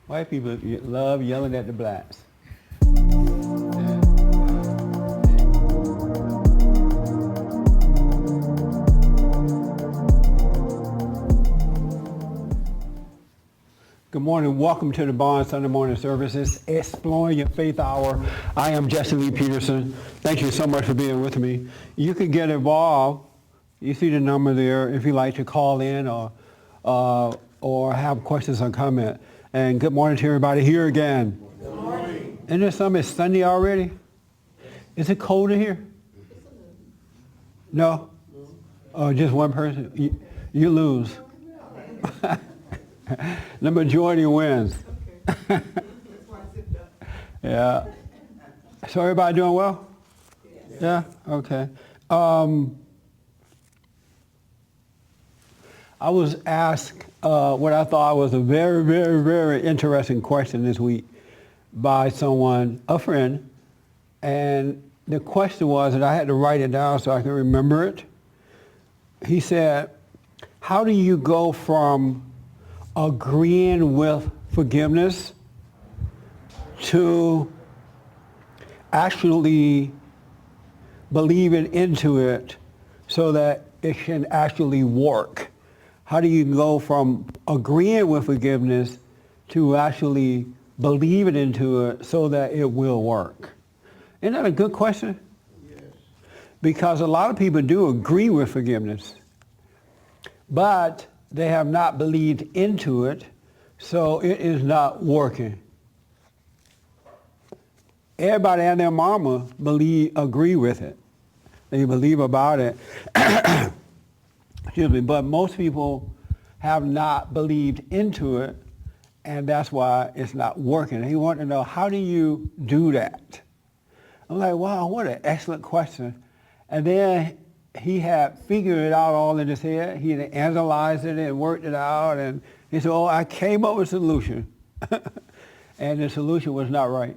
White people love yelling at the blacks. Good morning. Welcome to the Bond Sunday morning services, Exploring Your Faith Hour. I am Lee Peterson. Thank you so much for being with me. You can get involved. You see the number there if you'd like to call in or have questions or comment. And good morning to everybody here again. Good morning. Isn't it something? It's Sunday already? Is it cold in here? No? Oh, just one person? You lose. The majority wins. Yeah. So everybody doing well? Yeah? Okay. I was asked what I thought was a very, very, very interesting question this week by someone, a friend, and the question was, and I had to write it down so I can remember it. He said, how do you go from agreeing with forgiveness to actually believing into it so that it can actually work? How do you go from agreeing with forgiveness to actually believing into it so that it will work? Isn't that a good question? Yes. Because a lot of people do agree with forgiveness, but they have not believed into it, so it is not working. Everybody and their mama agree with it. They believe about it. Excuse me, but most people have not believed into it, and that's why it's not working. And he wanted to know, how do you do that? I'm like, wow, what an excellent question. And then he had figured it out all in his head. He had analyzed it and worked it out, and he said, I came up with a solution. And the solution was not right.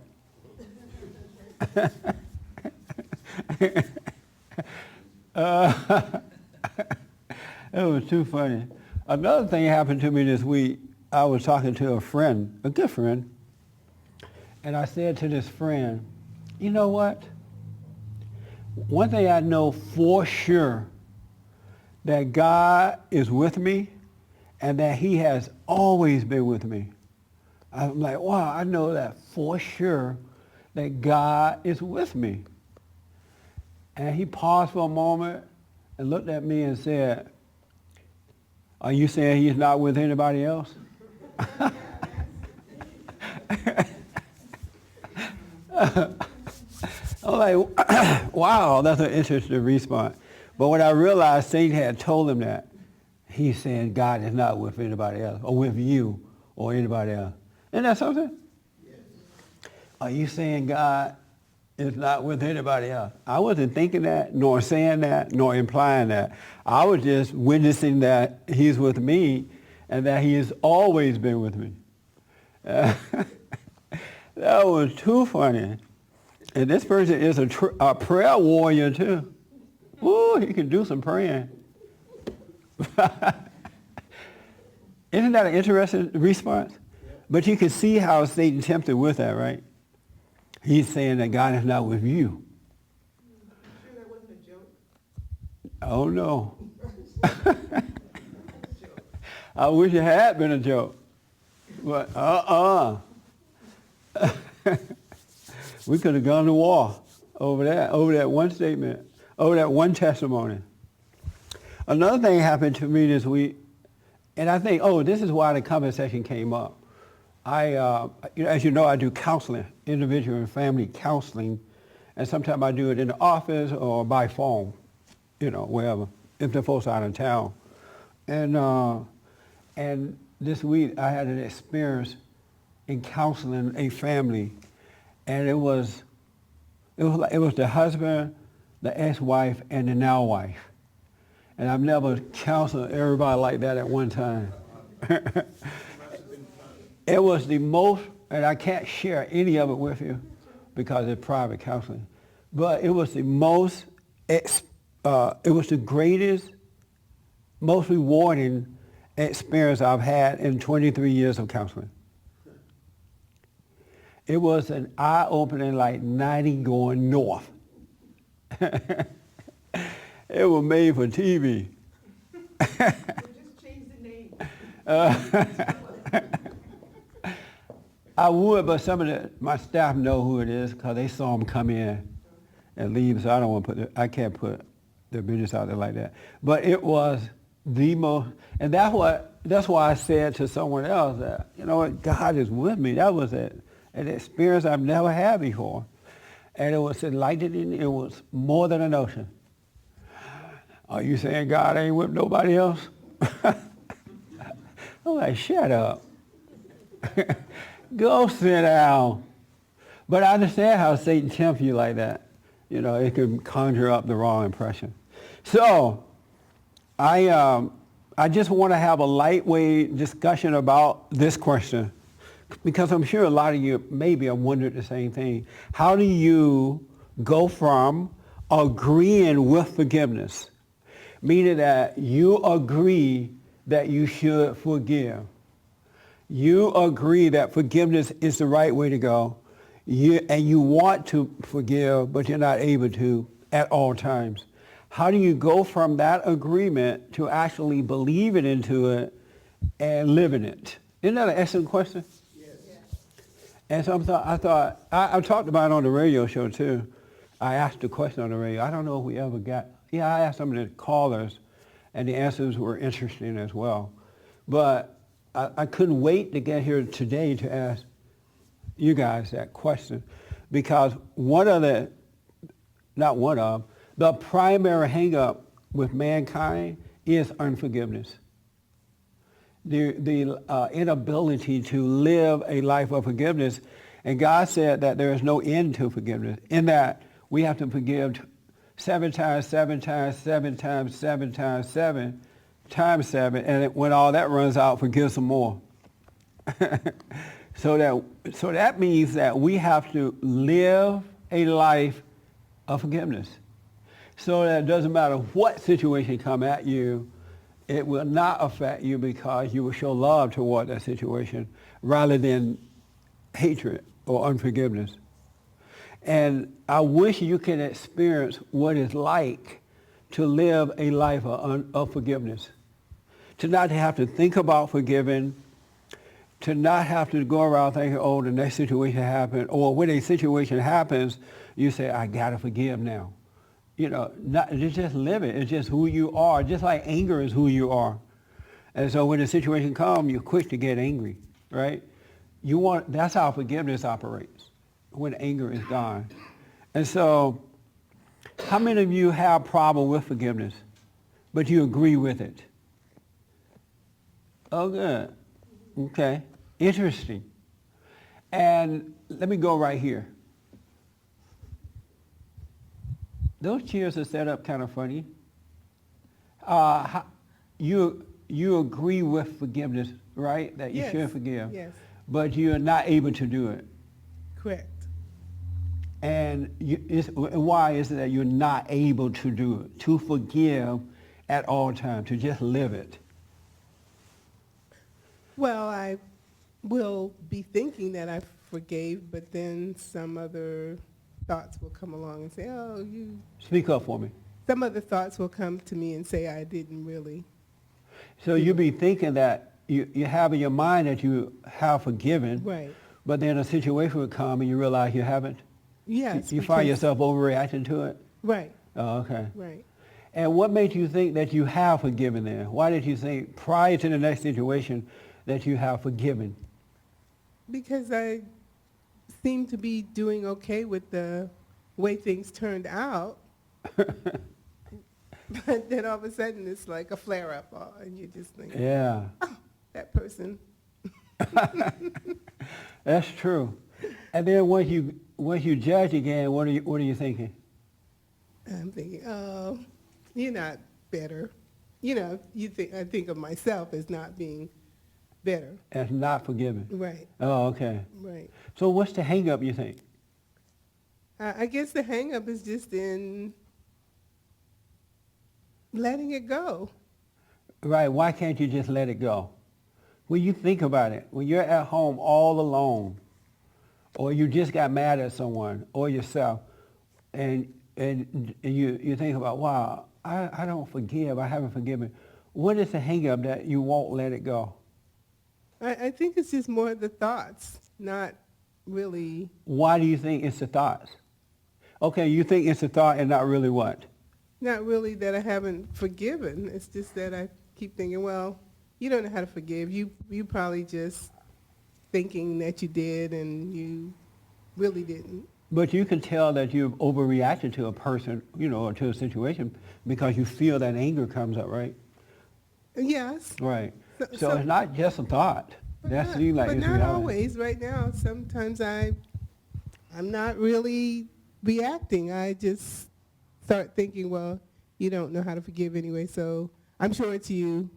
It was too funny. Another thing happened to me this week. I was talking to a friend, a good friend, and I said to this friend, you know what? One thing I know for sure, that God is with me and that he has always been with me. I'm like, wow, I know that for sure that God is with me. And he paused for a moment and looked at me and said, are you saying he's not with anybody else? I'm like, wow, that's an interesting response. But when I realized Satan had told him that, he's saying God is not with anybody else, or with you, or anybody else. Isn't that something? Yes. Are you saying God is not with anybody else? I wasn't thinking that, nor saying that, nor implying that. I was just witnessing that he's with me, and that he has always been with me. That was too funny. And this person is a prayer warrior too. Ooh, he can do some praying. Isn't that an interesting response? But you can see how Satan tempted with that, right? He's saying that God is not with you. You sure that wasn't a joke? Oh no. I wish it had been a joke. But we could have gone to war over that one statement, over that one testimony. Another thing happened to me this week, and I think, this is why the conversation came up. As you know, I do counseling, individual and family counseling, and sometimes I do it in the office or by phone, wherever, if the folks are out of town. And this week I had an experience in counseling a family, and it was the husband, the ex-wife, and the now wife. And I've never counseled everybody like that at one time. It was the most, and I can't share any of it with you because it's private counseling, but it was the most, it was the greatest, most rewarding experience I've had in 23 years of counseling. It was an eye-opening like 90 going north. It was made for TV. Just change the name. I would, but some of my staff know who it is because they saw them come in and leave, so I don't want to I can't put their business out there like that. But it was the most, and that's why I said to someone else that, you know what, God is with me. That was an experience I've never had before. And it was enlightening. It was more than an ocean. Are you saying God ain't with nobody else? I'm like, shut up. Go sit down. But I understand how Satan tempts you like that. You know, it can conjure up the wrong impression. So, I just want to have a lightweight discussion about this question, because I'm sure a lot of you maybe have wondered the same thing. How do you go from agreeing with forgiveness, meaning that you agree that you should forgive, you agree that forgiveness is the right way to go, and you want to forgive, but you're not able to at all times. How do you go from that agreement to actually believing into it and living it? Isn't that an excellent question? Yes. And so I talked about it on the radio show too. I asked a question on the radio. I don't know if we ever I asked some of the callers, and the answers were interesting as well. But I couldn't wait to get here today to ask you guys that question, because the primary hang-up with mankind is unforgiveness. The inability to live a life of forgiveness. And God said that there is no end to forgiveness, in that we have to forgive 7 times, 7 times, 7 times, 7 times, 7 times 7, and when all that runs out, forgive some more. So that means that we have to live a life of forgiveness. So that it doesn't matter what situation come at you, it will not affect you, because you will show love toward that situation rather than hatred or unforgiveness. And I wish you could experience what it's like to live a life of forgiveness. To not have to think about forgiving, to not have to go around thinking, oh, the next situation happened, or when a situation happens, you say, I got to forgive now. You know, you just live it. It's just who you are, just like anger is who you are. And so when the situation comes, you're quick to get angry, right? That's how forgiveness operates, when anger is gone. And so, how many of you have a problem with forgiveness, but you agree with it? Oh, good. Okay. Interesting. And let me go right here. Those chairs are set up kind of funny. You agree with forgiveness, right? That you should forgive. Yes. But you're not able to do it. Correct. And why is it that you're not able to do it? To forgive at all times, to just live it. Well, I will be thinking that I forgave, but then some other thoughts will come along and say, oh, you... Speak up for me. Some other thoughts will come to me and say I didn't really. So you'll be thinking that you have in your mind that you have forgiven, Right. but then a situation would come and you realize you haven't? Yes. You find yourself overreacting to it? Right. Oh, okay. Right. And what made you think that you have forgiven then? Why did you think prior to the next situation that you have forgiven? Because I seem to be doing okay with the way things turned out. But then all of a sudden it's like a flare-up, and you just think, Yeah. oh, that person. That's true. And then once you judge again, what are you thinking? I'm thinking, oh, you're not better. You know, I think of myself as not being better. As not forgiven. Right. Oh, okay. Right. So what's the hang-up, you think? I guess the hang-up is just in letting it go. Right. Why can't you just let it go? When you think about it, when you're at home all alone, or you just got mad at someone or yourself, and you think about, wow, I don't forgive, I haven't forgiven. What is the hang-up that you won't let it go? I think it's just more the thoughts, not really. Why do you think it's the thoughts? Okay, you think it's a thought and not really what? Not really that I haven't forgiven. It's just that I keep thinking, well, you don't know how to forgive. You probably just thinking that you did and you really didn't. But you can tell that you've overreacted to a person, or to a situation because you feel that anger comes up, right? Yes. Right. So So it's not just a thought. That seems like but it's not reality. always. Right now, sometimes I'm not really reacting. I just start thinking, well, you don't know how to forgive anyway, so I'm sure it's you.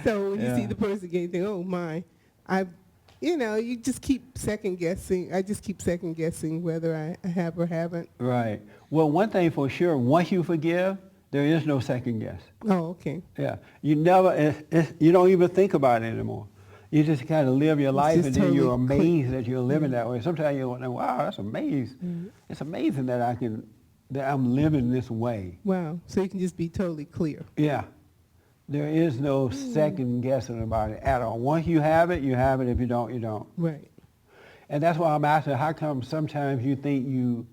So when you see Yeah. the person again, you think, oh my, you just keep second guessing. I just keep second guessing whether I have or haven't. Right. Well, one thing for sure, once you forgive, there is no second guess. Oh, okay. Yeah. You never, you don't even think about it anymore. You just kind of live your life, just and then you're totally amazed that you're living that way. Sometimes you wonder, wow, that's amazing. Mm. It's amazing that I'm living this way. Wow. So you can just be totally clear. Yeah. There is no second guessing about it at all. Once you have it, you have it. If you don't, you don't. Right. And that's why I'm asking, how come sometimes you think you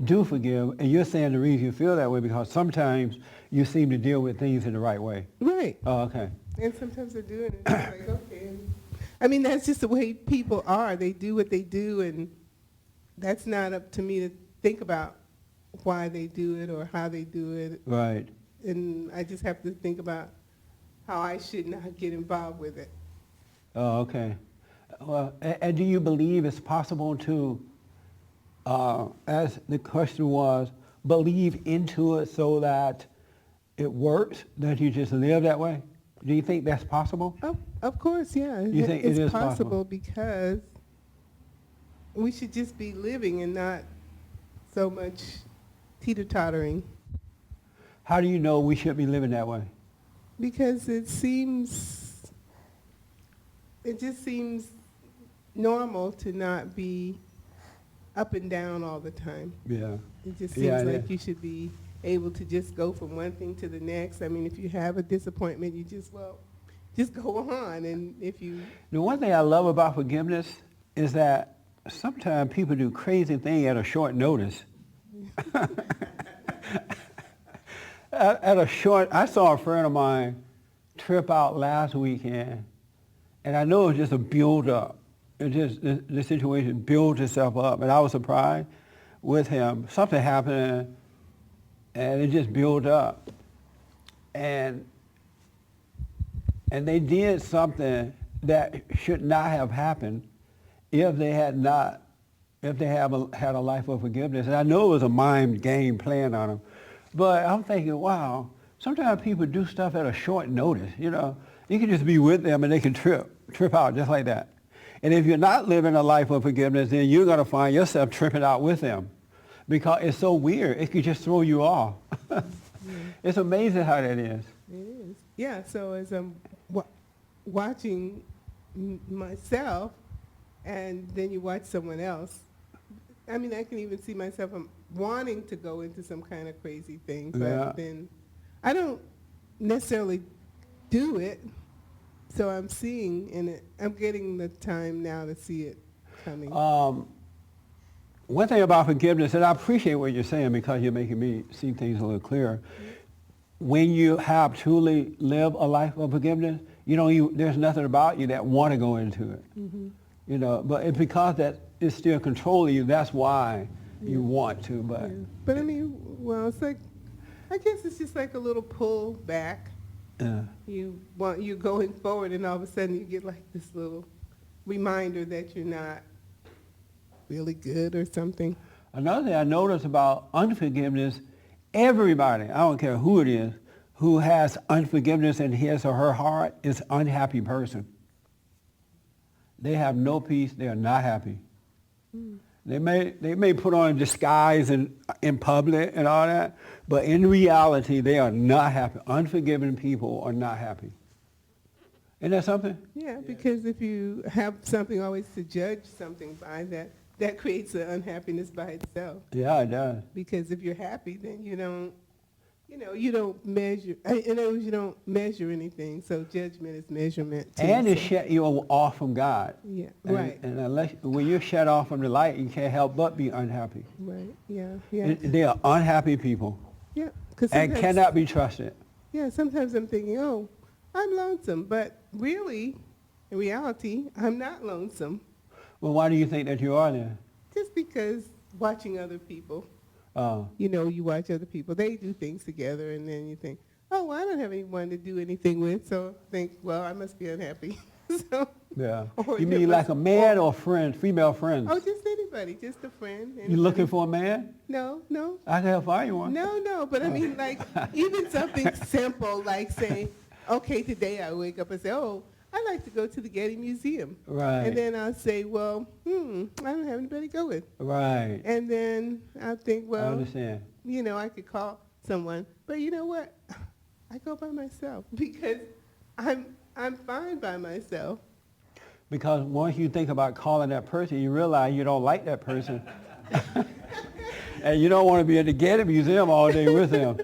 do forgive, and you're saying the reason you feel that way because sometimes you seem to deal with things in the right way. Right. Oh, okay. And sometimes they're doing it. It's like, okay. I mean, that's just the way people are. They do what they do, and that's not up to me to think about why they do it or how they do it. Right. And I just have to think about how I should not get involved with it. Oh, okay. Well, and do you believe it's possible to, as the question was, believe into it so that it works, that you just live that way? Do you think that's possible? Oh, of course, yeah. You think it's it is possible because we should just be living and not so much teeter-tottering. How do you know we should be living that way? Because it just seems normal to not be up and down all the time. Yeah. It just Yeah, seems it like is. you should be able to just go from one thing to the next. I mean, if you have a disappointment, you just go on. And if you... The one thing I love about forgiveness is that sometimes people do crazy things at a short notice. I saw a friend of mine trip out last weekend, and I know it was just a build-up. The situation built itself up, and I was surprised with him. Something happened, and it just built up. And they did something that should not have happened if they had had a life of forgiveness. And I know it was a mind game plan on them. But I'm thinking, wow, sometimes people do stuff at a short notice, You can just be with them and they can trip out just like that. And if you're not living a life of forgiveness, then you're going to find yourself tripping out with them because it's so weird. It could just throw you off. It's amazing how that is. It is. Yeah, so as I'm watching myself and then you watch someone else, I mean, I can even see myself wanting to go into some kind of crazy thing, but then I don't necessarily do it, so I'm seeing in it. I'm getting the time now to see it coming. One thing about forgiveness, and I appreciate what you're saying because you're making me see things a little clearer. When you have truly lived a life of forgiveness, there's nothing about you that want to go into it. Mm-hmm. But it's because that is still controlling you. That's why you want to. But I mean, well, it's like, I guess it's just like a little pull back. You're going forward, and all of a sudden you get like this little reminder that you're not really good or something. Another thing I noticed about unforgiveness, everybody, I don't care who it is, who has unforgiveness in his or her heart is an unhappy person. They have no peace. They are not happy. Mm. They may put on a disguise in public and all that, but in reality, they are not happy. Unforgiving people are not happy. Isn't that something? Yeah, because if you have something always to judge something by, that creates an unhappiness by itself. Yeah, it does. Because if you're happy, then you don't, you don't measure. In other words, you don't measure anything. So judgment is measurement too. And it so- shut you off from God. Yeah, And, right, and when you're shut off from the light, you can't help but be unhappy. right, yeah, yeah, They are unhappy people yeah. 'Cause and sometimes- cannot be trusted. Yeah, sometimes I'm thinking, oh, I'm lonesome, but really, in reality, I'm not lonesome. Well, why do you think that you are then? Just because watching other people, Oh, you watch other people, they do things together, and then you think, oh, well, I don't have anyone to do anything with, so think, well, I must be unhappy. So, yeah. Or You it mean like was- a man or friend, female friends? oh, just anybody, just a friend. You anybody. looking for a man? No, I can help find you one. no, but I mean, like, even something simple, like saying, okay, today I wake up and say, oh, I like to go to the Getty Museum. Right. And then I'll say, well, I don't have anybody to go with. Right. And then I'll think, I well, understand. I could call someone. But you know what? I go by myself because I'm fine by myself. Because once you think about calling that person, you realize you don't like that person. And you don't want to be at the Getty Museum all day with them.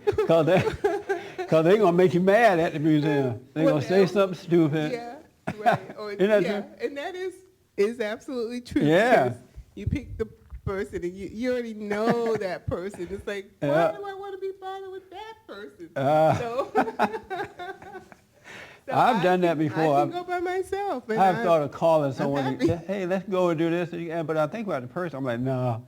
Because they're going to make you mad at the museum. They're going to say something stupid. Yeah, right. Or, Isn't that yeah, true? and that is absolutely true. Yeah. because You pick the person and you already know that person. It's like, why Yeah. do I want to be bothered with that person? So I've done that before. I can go by myself. And I've thought of calling someone happy. and say, hey, let's go and do this. But I think about the person. I'm like, no.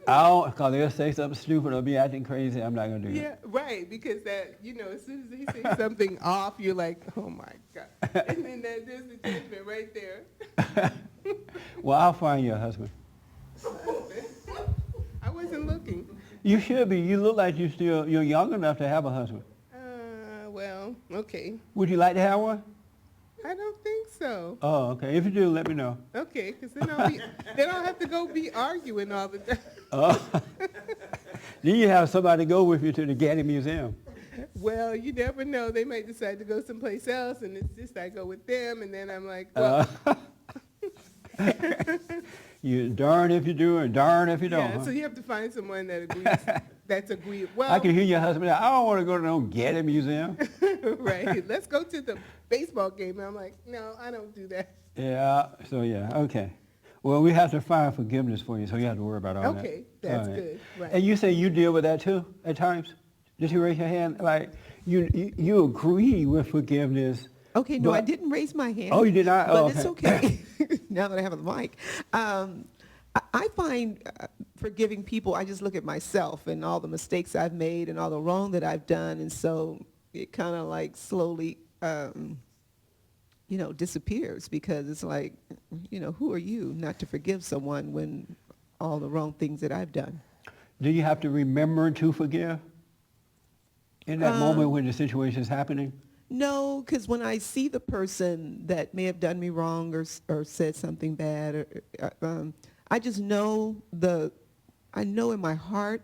I don't, because they'll say something stupid or be acting crazy. I'm not going to do Yeah, right, because that, as soon as they say something off, you're like, oh my God. And then there's the judgment right there. it. Well, I'll find you a husband. I wasn't looking. You should be. You look like you're young enough to have a husband. Well, okay. Would you like to have one? I don't think so. Oh, okay. If you do, let me know. Okay, because then I'll have to go be arguing all the time. Oh. Then you have somebody go with you to the Getty Museum. Well, you never know. They might decide to go someplace else, and it's just I go with them, and then I'm like, well, You darn if you do and darn if you don't. yeah. Huh? So you have to find someone that agrees. That's agreed. Well, I can hear your husband. I don't want to go to no Getty Museum. right. Let's go to the baseball game. And I'm like, no, I don't do that. Yeah. So yeah. Okay. Well, we have to find forgiveness for you, so you have to worry about all that. Okay, that's All right. good. Right. And you say you deal with that too at times. Did you raise your hand? Like you agree with forgiveness. Okay, no, But- I didn't raise my hand. Oh, you did not? But Oh, it's okay. Now that I have the mic. I find forgiving people, I just look at myself and all the mistakes I've made and all the wrong that I've done. And so it kind of like slowly, disappears because it's like, who are you not to forgive someone when all the wrong things that I've done? Do you have to remember to forgive in that moment when the situation is happening? No, because when I see the person that may have done me wrong or said something bad, I just know I know in my heart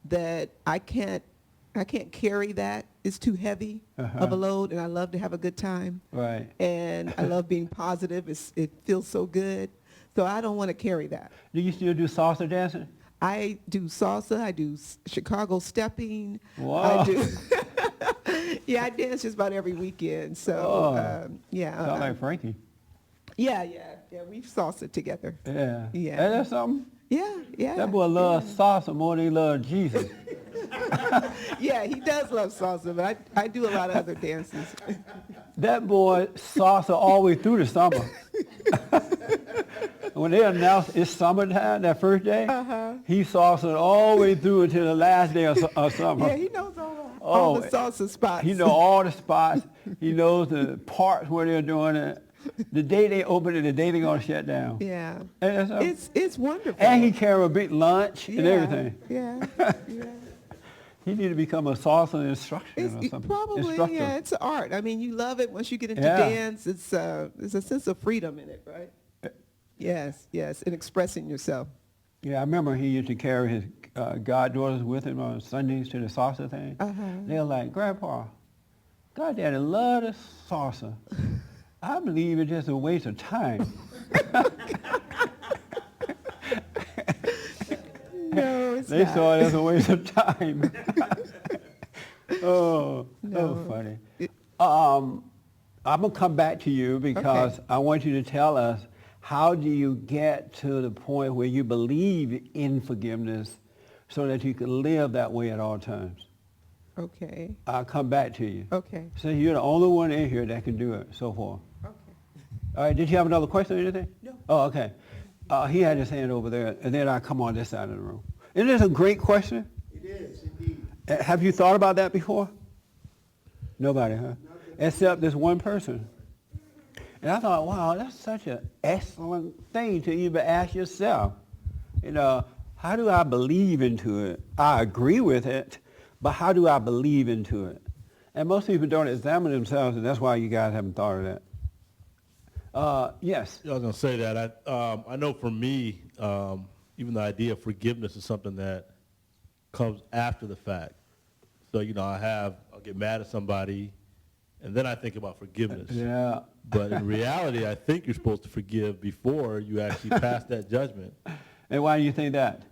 that I can't carry that. It's too heavy of a load, and I love to have a good time. Right. And I love being positive. It feels so good. So I don't want to carry that. Do you still do salsa dancing? I do salsa. I do Chicago stepping. Wow. I do. Yeah, I dance just about every weekend. So, yeah. Sound like Frankie. Yeah, we salsa together. Yeah. Yeah. Ain't that something? Yeah. That boy loves salsa more than he loves Jesus. Yeah, he does love salsa, but I do a lot of other dances. That boy salsa all the way through the summer. When they announced it's summertime that first day, he salsa all the way through until the last day of summer. Yeah, he knows all the salsa spots. He knows all the spots. He knows the parts where they're doing it. The day they open it, the day they're going to shut down. Yeah. And It's wonderful. and he carry a big lunch and everything. Yeah. He need to become a salsa instructor or something. Probably, Instructor. yeah, it's an art. I mean, you love it. Once you get into Yeah. dance, there's a sense of freedom in it, right? Yes, and expressing yourself. Yeah, I remember he used to carry his goddaughters with him on Sundays to the salsa thing. They were like, Grandpa, God, Daddy, love the salsa. I believe it's just a waste of time. No, it's They not. saw it as a waste of time. Oh, No. funny. It- I'm going to come back to you because Okay. I want you to tell us, how do you get to the point where you believe in forgiveness so that you can live that way at all times? Okay. I'll come back to you. Okay. So you're the only one in here that can do it so far. Okay. All right, did you have another question or anything? No. Oh, okay. He had his hand over there, and then I come on this side of the room. Isn't this a great question? It is, indeed. Have you thought about that before? Nobody, huh? Except this one person. And I thought, wow, that's such an excellent thing to even ask yourself. You know, how do I believe into it? I agree with it, but how do I believe into it? And most people don't examine themselves, and that's why you guys haven't thought of that. Yes. I was going to say that. I know for me, even the idea of forgiveness is something that comes after the fact. So, I'll get mad at somebody, and then I think about forgiveness. Yeah. But in reality, I think you're supposed to forgive before you actually pass that judgment. And why do you think that?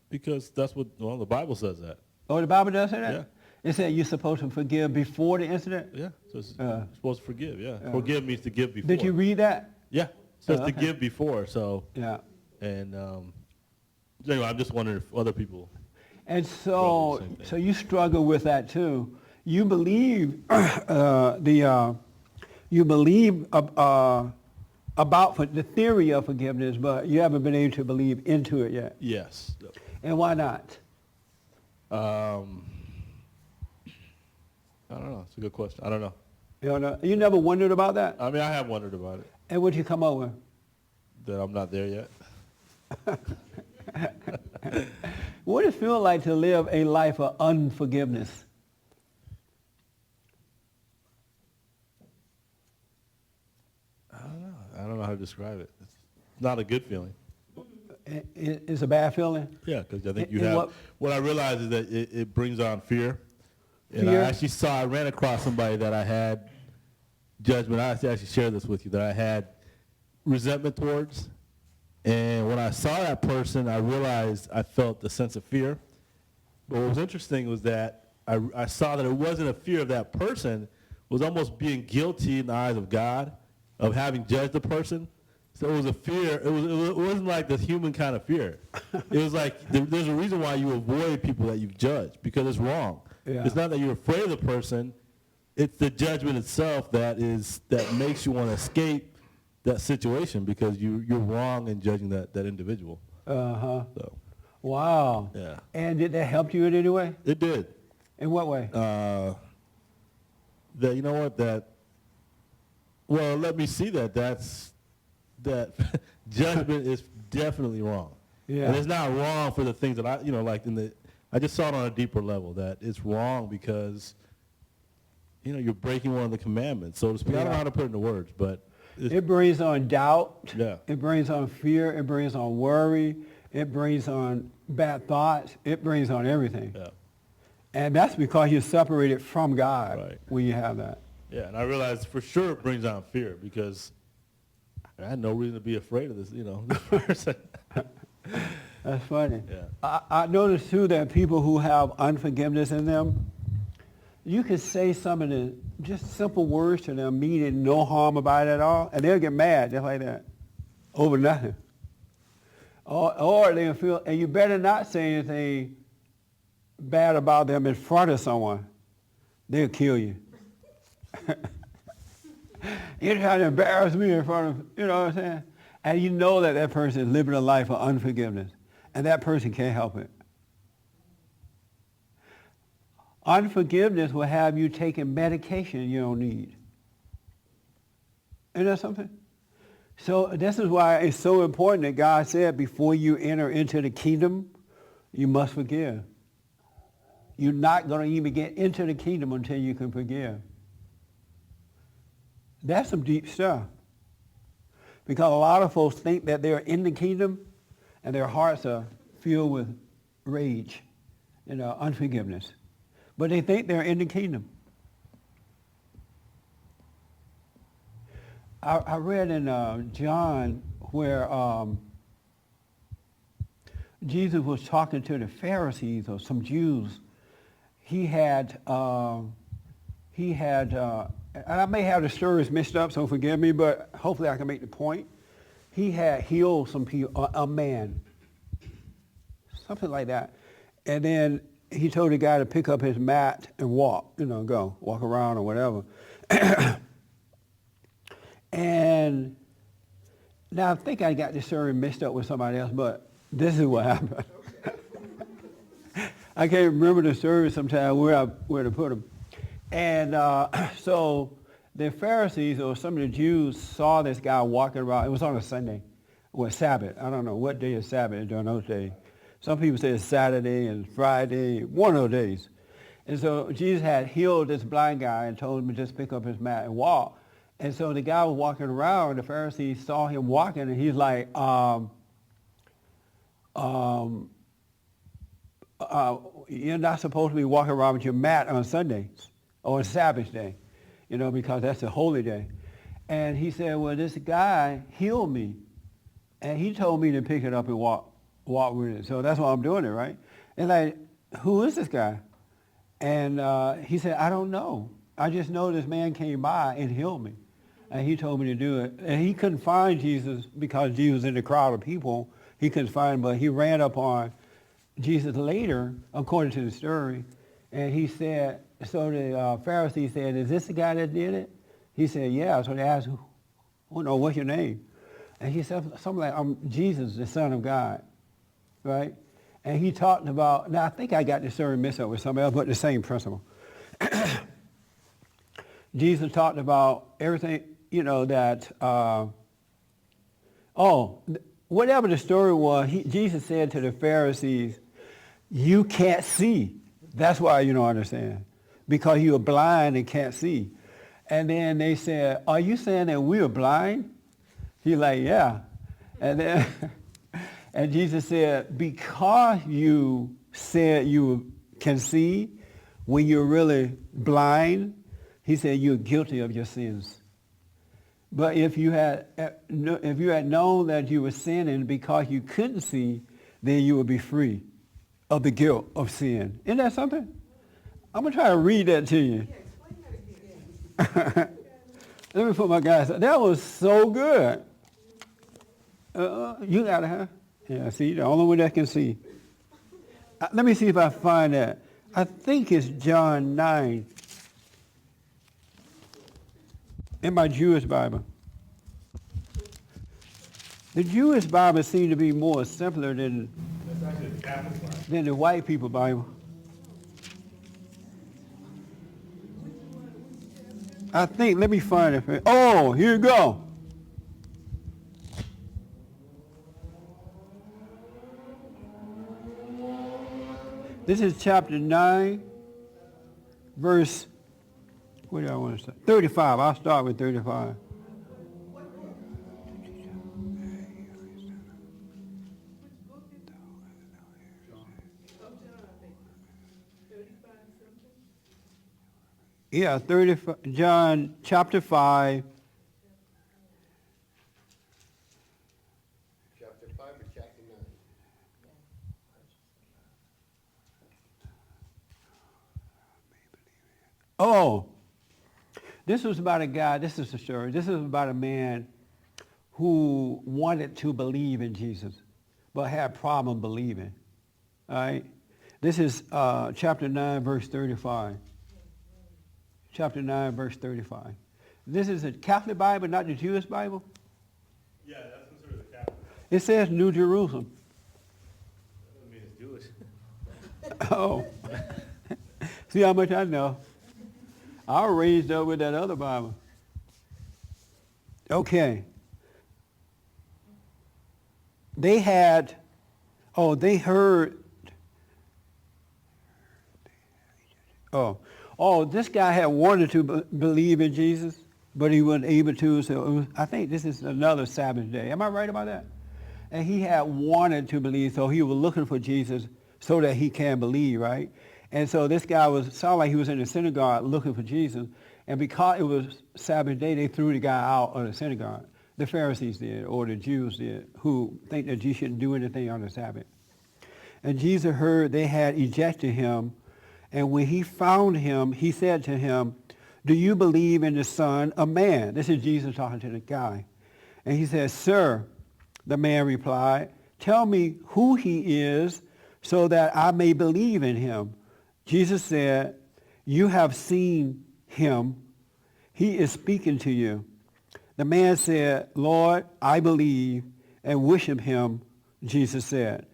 Because that's what, the Bible says that. Oh, the Bible does say that? Yeah. It said you're supposed to forgive before the incident? Yeah, so it's Uh, you're supposed to forgive, yeah. Forgive means to give before. Did you read that? Yeah, it says Okay. to give before, so, Yeah. and anyway, I'm just wondering if other people, And Probably the same thing. so you struggle with that too. You believe you believe about the theory of forgiveness, but you haven't been able to believe into it yet. yes. And why not? I don't know, it's a good question. I don't know. You never wondered about that? I mean, I have wondered about it, And what you come up with? that I'm not there yet. What does it feel like to live a life of unforgiveness? I don't know how to describe it. It's not a good feeling. It's a bad feeling? Yeah, because I think you And have, what I realize is that it brings on fear. And Fear? I ran across somebody that I had judgment. I actually shared this with you, that I had resentment towards. And when I saw that person, I realized I felt the sense of fear. But what was interesting was that I saw that it wasn't a fear of that person. It was almost being guilty in the eyes of God of having judged the person. So it was a fear. It wasn't like the human kind of fear. It was like there's a reason why you avoid people that you've judged, because it's wrong. Yeah. It's not that you're afraid of the person. It's the judgment itself that makes you want to escape that situation, because you're wrong in judging that individual. Uh-huh. So Wow. yeah, And did that help you in any way? it did. In what way? That you know what that. Well, let me see that judgment is definitely wrong. Yeah. And it's not wrong for the things that I just saw it on a deeper level, that it's wrong because, you're breaking one of the commandments, so to speak. I don't know Yeah. how to put it into words, but It brings on doubt. Yeah. It brings on fear. It brings on worry. It brings on bad thoughts. It brings on everything. yeah. And that's because you're separated from God Right. when you have that. Yeah, and I realized for sure it brings on fear, because I had no reason to be afraid of this, this person. That's funny. Yeah. I noticed too that people who have unforgiveness in them, you can say some of the just simple words to them, meaning no harm about it at all, and they'll get mad just like that over nothing. Or they'll feel, and you better not say anything bad about them in front of someone. They'll kill you. You're trying to embarrass me in front of, you know what I'm saying? And you know that person is living a life of unforgiveness, and that person can't help it. Unforgiveness will have you taking medication you don't need. Isn't that something? So this is why it's so important that God said before you enter into the kingdom, you must forgive. You're not going to even get into the kingdom until you can forgive. That's some deep stuff. Because a lot of folks think that they're in the kingdom and their hearts are filled with rage and unforgiveness. But they think they're in the kingdom. I read in John where Jesus was talking to the Pharisees or some Jews. He had, and I may have the stories mixed up, so forgive me, but hopefully I can make the point. He had healed some people, a man, something like that. And then he told the guy to pick up his mat and walk, go, walk around or whatever. And now I think I got this story mixed up with somebody else, but this is what happened. I can't remember the story sometimes where to put them. And so the Pharisees or some of the Jews saw this guy walking around. It was on a Sunday, or Sabbath. I don't know what day is Sabbath during those days. Some people say it's Saturday and Friday, one of those days. And so Jesus had healed this blind guy and told him to just pick up his mat and walk. And so the guy was walking around, and the Pharisees saw him walking, and he's like, you're not supposed to be walking around with your mat on Sundays or Sabbath day, because that's a holy day. And he said, well, this guy healed me, and he told me to pick it up and walk with it. So that's why I'm doing it, right? And like, who is this guy? And he said, I don't know. I just know this man came by and healed me. And he told me to do it. And he couldn't find Jesus because Jesus was in the crowd of people. He couldn't find him, but he ran up on Jesus later, according to the story. And he said, so the Pharisee said, is this the guy that did it? He said, yeah. So they asked, what's your name? And he said something like, I'm Jesus, the Son of God, right? And he talked about, now I think I got the story mixed up with somebody else, but the same principle. Jesus talked about everything, that, whatever the story was, Jesus said to the Pharisees, you can't see. That's why you don't understand. Because you are blind and can't see. And then they said, are you saying that we are blind? He's like, yeah. And then and Jesus said, because you said you can see when you're really blind, he said you're guilty of your sins. But if you had known that you were sinning because you couldn't see, then you would be free of the guilt of sin. Isn't that something? I'm going to try to read that to you. Yeah, explain that again. Let me put my guys. That was so good. You got it, huh? Yeah, see, the only one that can see. Let me see if I find that. I think it's John 9 in my Jewish Bible. The Jewish Bible seems to be more simpler than the white people Bible. I think, let me find it. Oh, here you go. This is chapter 9, verse, what do I want to say? 35. I'll start with 35. Yeah, 35, John chapter 5. Chapter 5 or chapter 9? Oh, this was about a guy, this is the story. This is about a man who wanted to believe in Jesus, but had a problem believing. All right? This is chapter 9, verse 35. Chapter 9, verse 35. This is a Catholic Bible, not the Jewish Bible? Yeah, that's considered the Catholic. It says New Jerusalem. That doesn't mean it's Jewish. Oh. See how much I know. I was raised up with that other Bible. Okay. They heard, this guy had wanted to believe in Jesus, but he wasn't able to, so I think this is another Sabbath day. Am I right about that? And he had wanted to believe, so he was looking for Jesus so that he can believe, right? And so this guy sounded like he was in the synagogue looking for Jesus, And because it was Sabbath day, they threw the guy out of the synagogue. The Pharisees did, or the Jews did, who think that you shouldn't do anything on the Sabbath. And Jesus heard they had ejected him. And when he found him, he said to him, do you believe in the Son of Man? This is Jesus talking to the guy. And he said, sir, the man replied, tell me who he is so that I may believe in him. Jesus said, you have seen him. He is speaking to you. The man said, Lord, I believe, and worship him, Jesus said,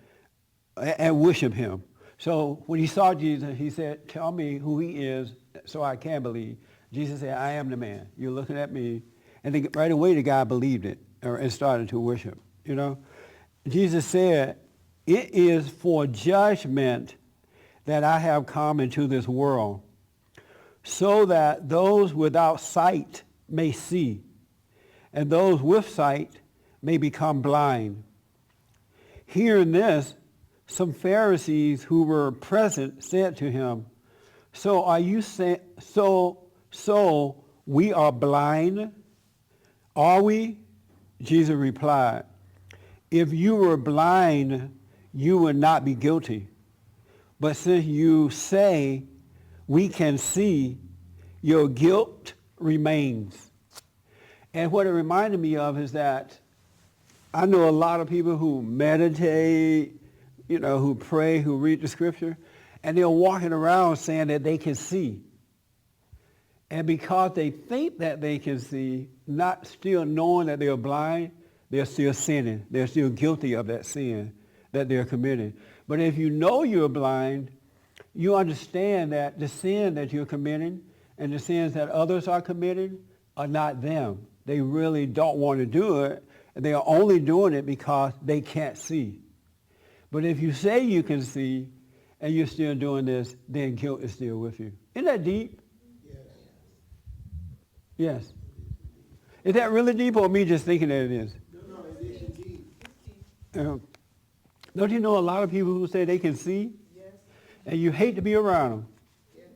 and worship him. So when he saw Jesus, he said, tell me who he is so I can believe. Jesus said, I am the man. You're looking at me. And then right away the guy believed it and started to worship, you know. Jesus said, it is for judgment that I have come into this world, so that those without sight may see, and those with sight may become blind. Hearing this, some Pharisees who were present said to him, so are you saying, so we are blind? Are we? Jesus replied, if you were blind, you would not be guilty. But since you say we can see, your guilt remains. And what it reminded me of is that I know a lot of people who meditate, you know, who pray, who read the scripture, and they're walking around saying that they can see. And because they think that they can see, not still knowing that they're blind, they're still sinning. They're still guilty of that sin that they're committing. But if you know you're blind, you understand that the sin that you're committing and the sins that others are committing are not them. They really don't want to do it. They are only doing it because they can't see. But if you say you can see and you're still doing this, then guilt is still with you. Isn't that deep? Yes. Is that really deep or me just thinking that it is? No, it is deep. Don't you know a lot of people who say they can see? Yes. And you hate to be around them Yes.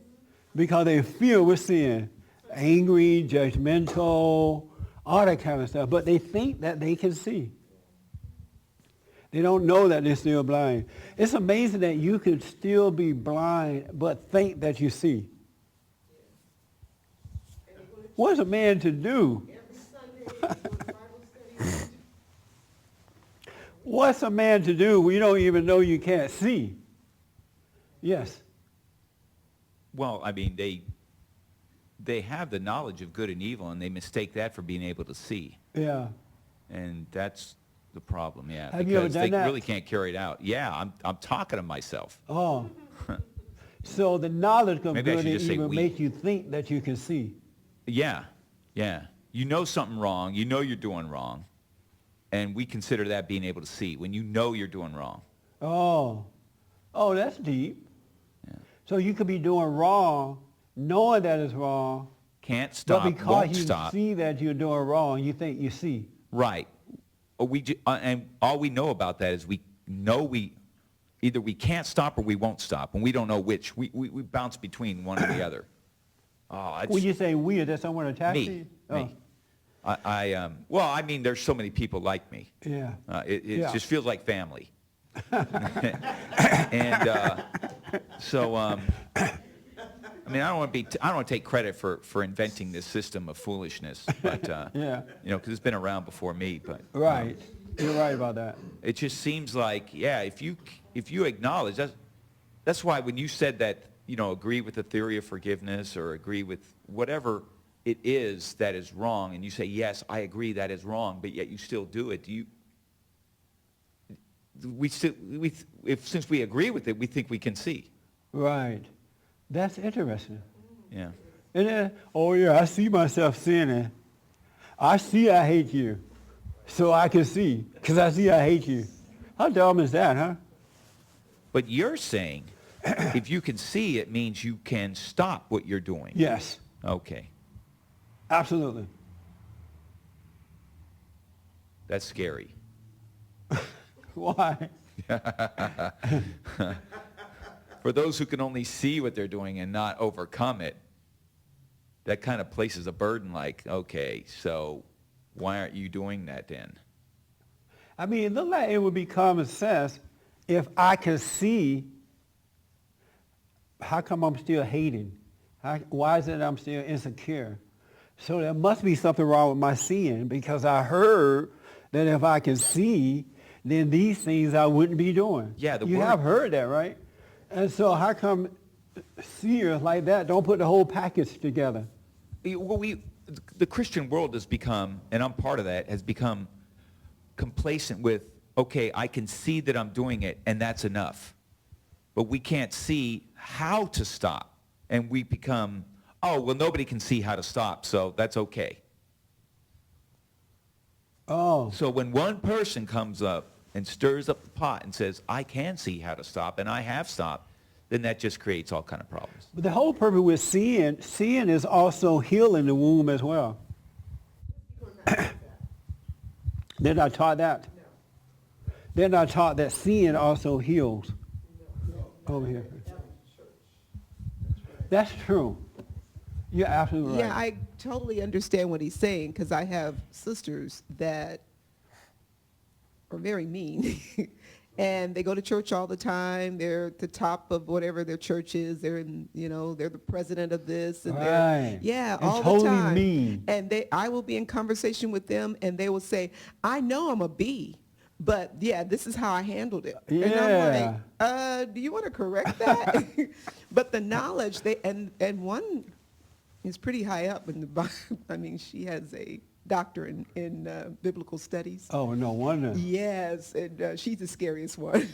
because they feel with sin. Angry, judgmental, all that kind of stuff. But they think that they can see. They don't know that they're still blind. It's amazing that you could still be blind but think that you see. What's a man to do? What's a man to do when you don't even know you can't see? Yes. Well, I mean, they have the knowledge of good and evil, and they mistake that for being able to see. Yeah. And that's the problem, yeah. Have you ever because done they that? really can't carry it out. Yeah, I'm talking to myself. Oh. So the knowledge of Maybe I good should and just say evil we. make you think that you can see. Yeah, yeah. You know something wrong. You know you're doing wrong. And we consider that being able to see when you know you're doing wrong. Oh. Oh, that's deep. Yeah. So you could be doing wrong, knowing that it's wrong, Can't stop, but because won't you stop. see that you're doing wrong, you think you see. Right. Or and all we know about that is we know either we can't stop or we won't stop, and we don't know which. We bounce between one or the other. Oh, it's When you say we, is that someone attached to me. you? Me. Well, I mean, there's so many people like me. Yeah. It Yeah. just feels like family. And so, I mean, I don't want to take credit for inventing this system of foolishness, but Yeah. you know, because it's been around before me. But Right. You're right about that. it just seems like, yeah, if you acknowledge that's why when you said that, you know, agree with the theory of forgiveness or agree with whatever it is that is wrong, and you say, yes, I agree that is wrong, but yet you still do it. Since we agree with it, we think we can see. Right. That's interesting. Yeah. And then, oh yeah, I see myself sinning. I see I hate you. So I can see, because I see I hate you. How dumb is that, huh? But you're saying if you can see, it means you can stop what you're doing. Yes, Okay. absolutely. That's scary. Why? For those who can only see what they're doing and not overcome it, that kind of places a burden like, okay, so why aren't you doing that then? I mean, it looked like it would be common sense if I could see how come I'm still hating? Why is it I'm still insecure? So there must be something wrong with my seeing, because I heard that if I could see, then these things I wouldn't be doing. Yeah, you have heard that, right? And so how come seers like that don't put the whole package together? Well, the Christian world has become, and I'm part of that, has become complacent with, okay, I can see that I'm doing it, and that's enough. But we can't see how to stop. And we become, oh, well, nobody can see how to stop, so that's okay. Oh. So when one person comes up and stirs up the pot and says, I can see how to stop, and I have stopped, then that just creates all kind of problems. But the whole purpose with seeing is also healing the womb as well. They're not taught that? No. They're not taught that seeing also heals. No. Over here. That's true. You're absolutely right. Yeah, I totally understand what he's saying, because I have sisters that are very mean. And they go to church all the time. They're at the top of whatever their church is. They're in, they're the president of this. And right. Yeah, and all totally the time. Mean. And I will be in conversation with them, and they will say, I know I'm a B, but yeah, this is how I handled it. Yeah. And I'm like, do you want to correct that? But the knowledge, and one is pretty high up in the Bible. I mean, she has a doctor in biblical studies. Oh, no wonder. Yes, and she's the scariest one.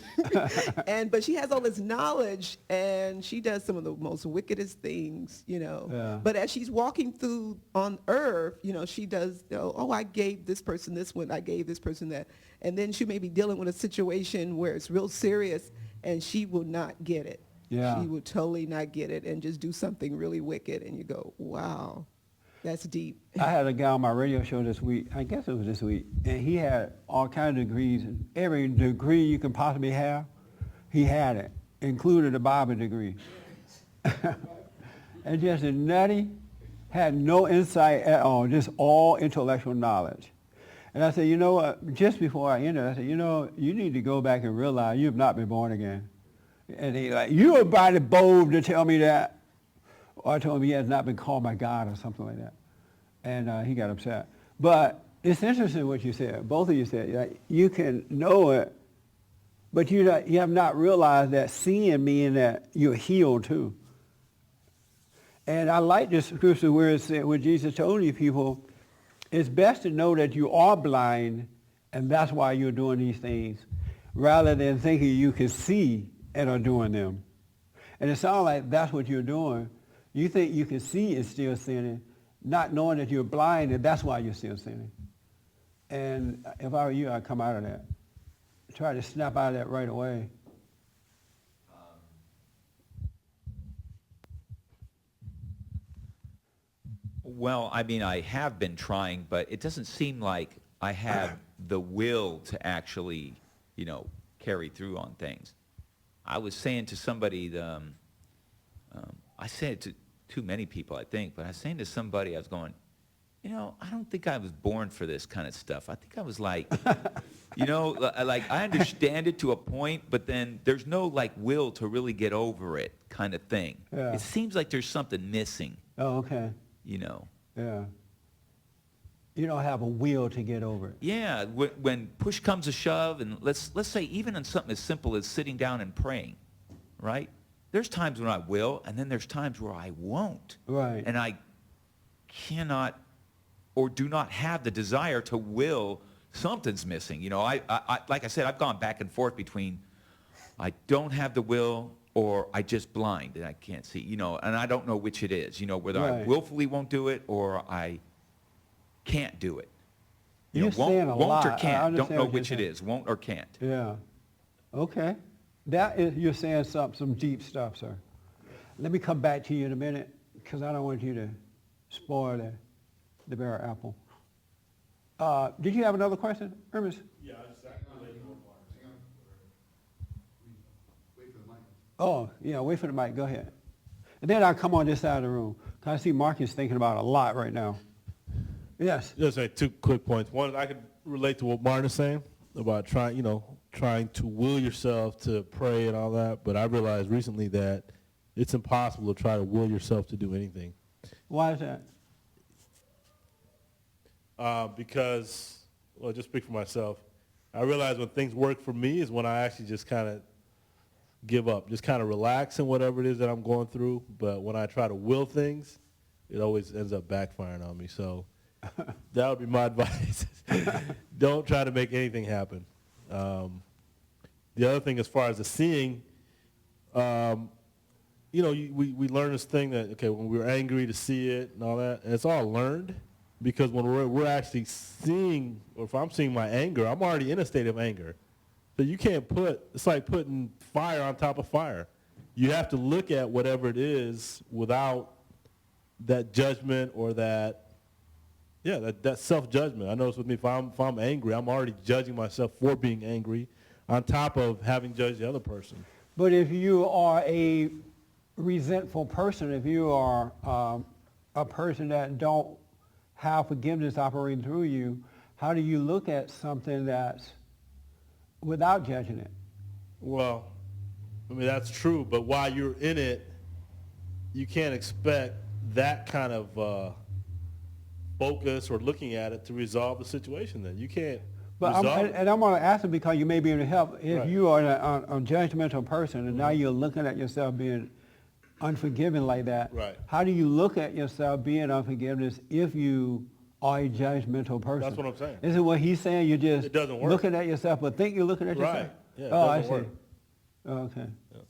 But she has all this knowledge, and she does some of the most wickedest things, Yeah. But as she's walking through on earth, she does, I gave this person this one, I gave this person that. And then she may be dealing with a situation where it's real serious, and she will not get it. Yeah. She will totally not get it and just do something really wicked, and you go, wow. That's deep. I had a guy on my radio show this week, I guess it was this week, and he had all kinds of degrees. And every degree you can possibly have, he had it, including the Bible degree. And just a nutty, had no insight at all, just all intellectual knowledge. And I said, you know what, just before I ended, I said, you need to go back and realize you have not been born again. And he like, you are mighty bold to tell me that. Or I told him he has not been called by God or something like that. And he got upset. But it's interesting what you said. Both of you said, you can know it, but you have not realized that seeing means that you're healed too. And I like this scripture where it said, where Jesus told you people, it's best to know that you are blind, and that's why you're doing these things, rather than thinking you can see and are doing them. And it sounds like that's what you're doing. You think you can see and still sinning, not knowing that you're blind, and that's why you're still sinning. And if I were you, I'd come out of that. Try to snap out of that right away. Well, I mean, I have been trying, but it doesn't seem like I have the will to actually, carry through on things. I was saying to somebody, I said it to too many people, I think, but I was saying to somebody, I was going, I don't think I was born for this kind of stuff. I think I was like, like I understand it to a point, but then there's no will to really get over it kind of thing. Yeah. It seems like there's something missing. Oh, okay. Yeah. You don't have a will to get over it. Yeah, when push comes to shove, and let's say even on something as simple as sitting down and praying, right? There's times when I will, and then there's times where I won't. Right. And I cannot or do not have the desire to will. Something's missing. I like I said, I've gone back and forth between I don't have the will or I just blind and I can't see, and I don't know which it is, whether I Right. willfully won't do it or I can't do it. You're saying a won't lot. or I can't. understand Don't know what you're which it saying. is, won't or can't. Yeah. Okay. That is, you're saying some deep stuff, sir. Let me come back to you in a minute, because I don't want you to spoil the bare apple. Did you have another question, Ernest? Yeah, I just actually Oh, yeah, wait for the mic. Go ahead. And then I'll come on this side of the room. I see Marcus thinking about it a lot right now. Yes. Just like 2 quick points. One, I could relate to what Martin is saying about trying to will yourself to pray and all that. But I realized recently that it's impossible to try to will yourself to do anything. Why is that? Because, well, just speak for myself. I realize when things work for me is when I actually just kind of give up, just kind of relax in whatever it is that I'm going through. But when I try to will things, it always ends up backfiring on me. So that would be my advice. Don't try to make anything happen. The other thing, as far as the seeing, we learn this thing that, okay, when we're angry to see it and all that, and it's all learned. Because when we're actually seeing, or if I'm seeing my anger, I'm already in a state of anger. So you can't it's like putting fire on top of fire. You have to look at whatever it is without that judgment or that self-judgment. I notice with me, if I'm angry, I'm already judging myself for being angry on top of having judged the other person. But if you are a resentful person, if you are a person that don't have forgiveness operating through you, how do you look at something that's without judging it? Well, I mean, that's true, but while you're in it, you can't expect that kind of focus or looking at it to resolve the situation then. You can't resolve it. And I'm going to ask it because you may be able to help. If Right. you are a judgmental person and now you're looking at yourself being unforgiving like that, Right. how do you look at yourself being unforgiveness if you are a judgmental person? That's what I'm saying. Isn't what he's saying? You're just It doesn't work. looking at yourself, but think you're looking at Right. yourself? Yeah, it oh, I doesn't see. work. Oh, okay. Yeah.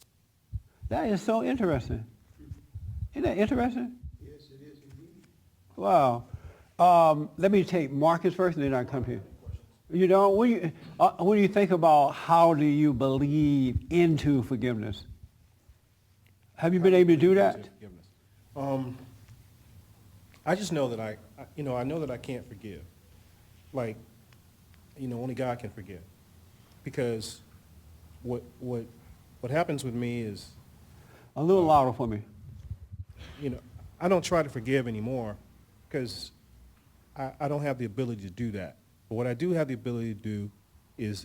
That is so interesting. Isn't that interesting? Yes, it is indeed. Wow. Let me take Marcus first, and then I come here. You know, when you think about how do you believe into forgiveness? Have you been able to do that? Forgiveness. I just know that I know that I can't forgive. Like, only God can forgive. Because what happens with me is, A little louder for me. I don't try to forgive anymore because I don't have the ability to do that. But what I do have the ability to do is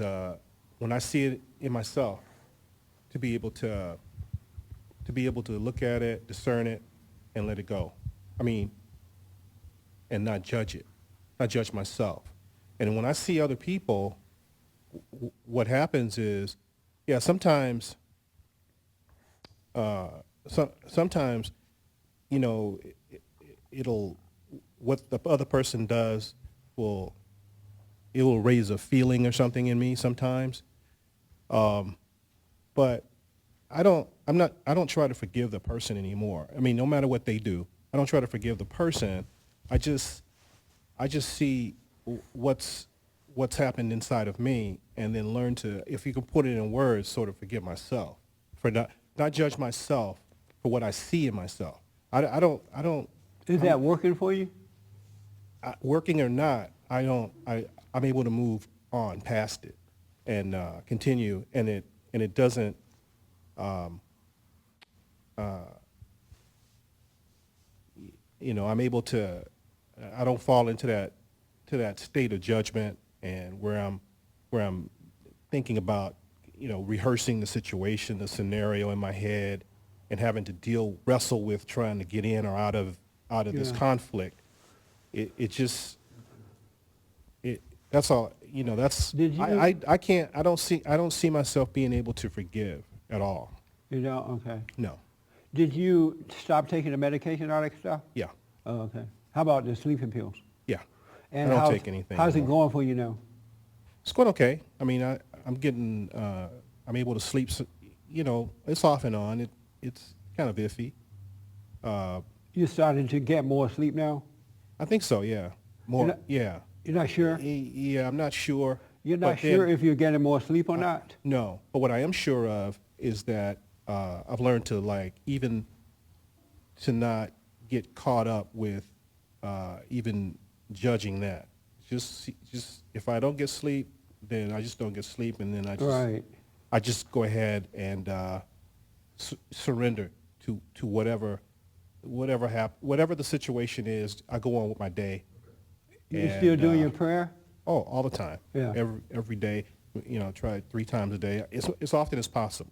when I see it in myself, to be able to look at it, discern it, and let it go. I mean, and not judge it, not judge myself. And when I see other people, what happens is, yeah, sometimes, sometimes, it'll, what the other person does it will raise a feeling or something in me sometimes. But I don't try to forgive the person anymore. I mean, no matter what they do, I don't try to forgive the person. I just see what's happened inside of me, and then learn to, if you can put it in words, sort of forgive myself for not judge myself for what I see in myself. I don't. Is that working for you? Working or not, I'm able to move on past it and continue, and it doesn't. I'm able to. I don't fall into that state of judgment, and where I'm thinking about, rehearsing the situation, the scenario in my head, and having to wrestle with trying to get in or out of this conflict. That's all. That's. Did you- I can't. I don't see myself being able to forgive at all. You know, okay. No. Did you stop taking the medication, all that stuff? Yeah. Oh, okay. How about the sleeping pills? Yeah. And I don't how's- take anything How's it anymore. going for you now? It's going okay. I mean, I'm getting. I'm able to sleep. It's off and on. It's kind of iffy. You're starting to get more sleep now? I think so. Yeah. More. You're not- Yeah. You're not sure? Yeah. I'm not sure. You're not but then- sure if you're getting more sleep or not? No, but what I am sure of is that I've learned to even to not get caught up with even judging that. Just if I don't get sleep, then I just don't get sleep, and then Right. I just go ahead and surrender to whatever whatever the situation is, I go on with my day. You still And, doing your prayer? Oh, all the time. Yeah. Every day. Try 3 times a day. As often as possible.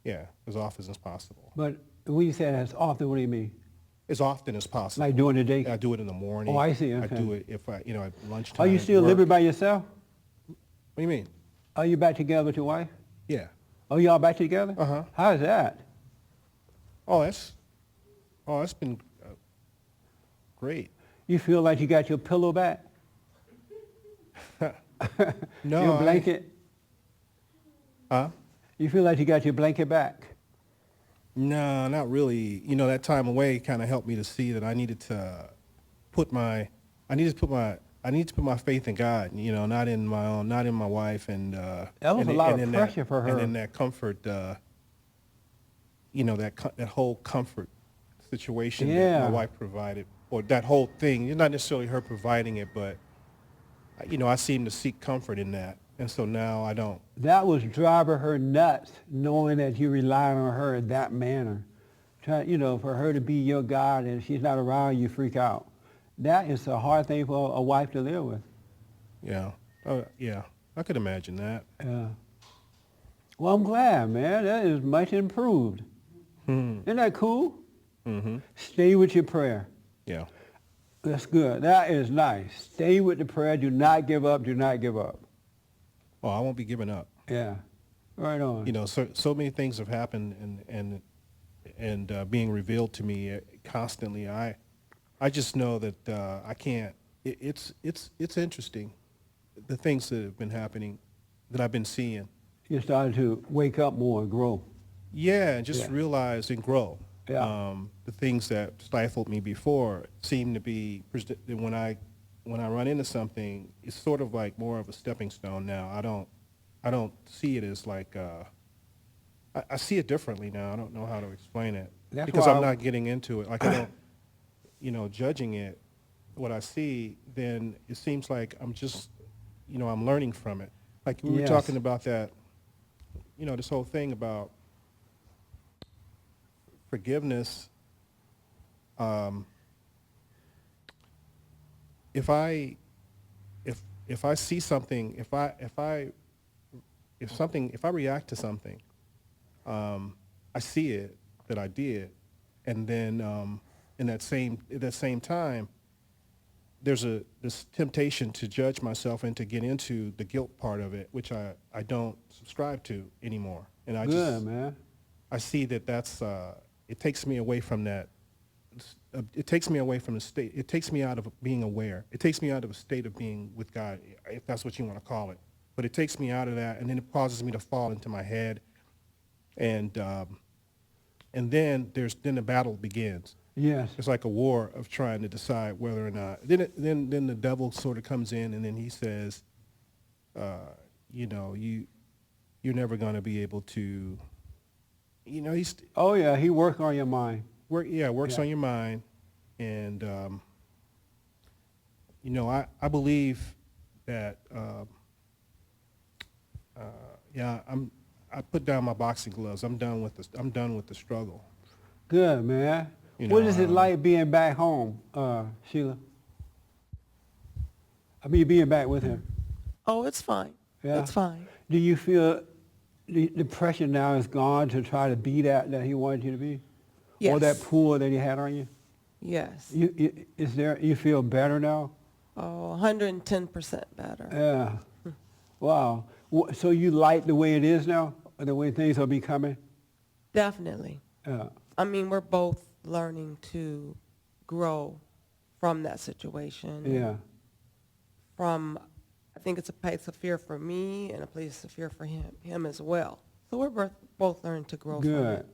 Yeah, as often as possible. But when you say that as often, what do you mean? As often as possible. Like during the day? I do it in the morning. Oh, I see, I okay. do it if at lunchtime. Are you at still work. living by yourself? What do you mean? Are you back together with your wife? Yeah. Oh, y'all back together? Uh-huh. How's that? Oh, that's been great. You feel like you got your pillow back? No. Your blanket? Huh? You feel like you got your blanket back? No, not really. That time away kind of helped me to see that I needed to put my faith in God. Not in my wife, and That was a lot of pressure for her. And in that comfort, that whole comfort situation that Yeah. my wife provided, or that whole thing. It's not necessarily her providing it, but I seem to seek comfort in that, and so now I don't. That was driving her nuts, knowing that you relied on her in that manner. For her to be your God and she's not around, you freak out. That is a hard thing for a wife to live with. Yeah. Yeah. I could imagine that. Yeah. Well, I'm glad, man. That is much improved. Isn't that cool? Mm-hmm. Stay with your prayer. Yeah. That's good. That is nice. Stay with the prayer. Do not give up. Do not give up. Oh, I won't be giving up. Yeah. Right on. So many things have happened and being revealed to me constantly. I just know that I can't. It's interesting, the things that have been happening, that I've been seeing. You're starting to wake up more and grow. Yeah, and just Yeah. realize and grow. Yeah. The things that stifled me before seem to be, when I run into something, it's sort of like more of a stepping stone now. I don't see it as like, I see it differently now. I don't know how to explain it. That's Because why I'm not getting into it. Like I don't, judging it, what I see, then it seems like I'm just, I'm learning from it. Like we were Yes. talking about that, this whole thing about forgiveness. If I see something, if I react to something, I see it that I did, and then at that same time, there's this temptation to judge myself and to get into the guilt part of it, which I don't subscribe to anymore. And Man. I see that's it takes me away from that. It takes me away from the state. It takes me out of being aware. It takes me out of a state of being with God, if that's what you want to call it. But it takes me out of that, and then it causes me to fall into my head, and then the battle begins. Yes. It's like a war of trying to decide whether or not. Then the devil sort of comes in, and then he says, you're never going to be able to. He's Oh, yeah. He worked on your mind. works Yeah. on your mind, and I believe that I put down my boxing gloves. I'm done with the struggle. Good, man. What is it like being back home, Sheila? I mean, being back with him. Oh, it's fine. Yeah. It's fine. Do you feel the pressure now is gone to try to be that he wanted you to be? Yes. Or that pull that he had on you? Yes. You feel better now? Oh, 110% better. Yeah. Wow. So you like the way it is now? Or the way things are becoming? Definitely. Yeah. I mean, we're both learning to grow from that situation. Yeah. I think it's a place of fear for me and a place of fear for him as well. So we're both learning to grow from Good. it.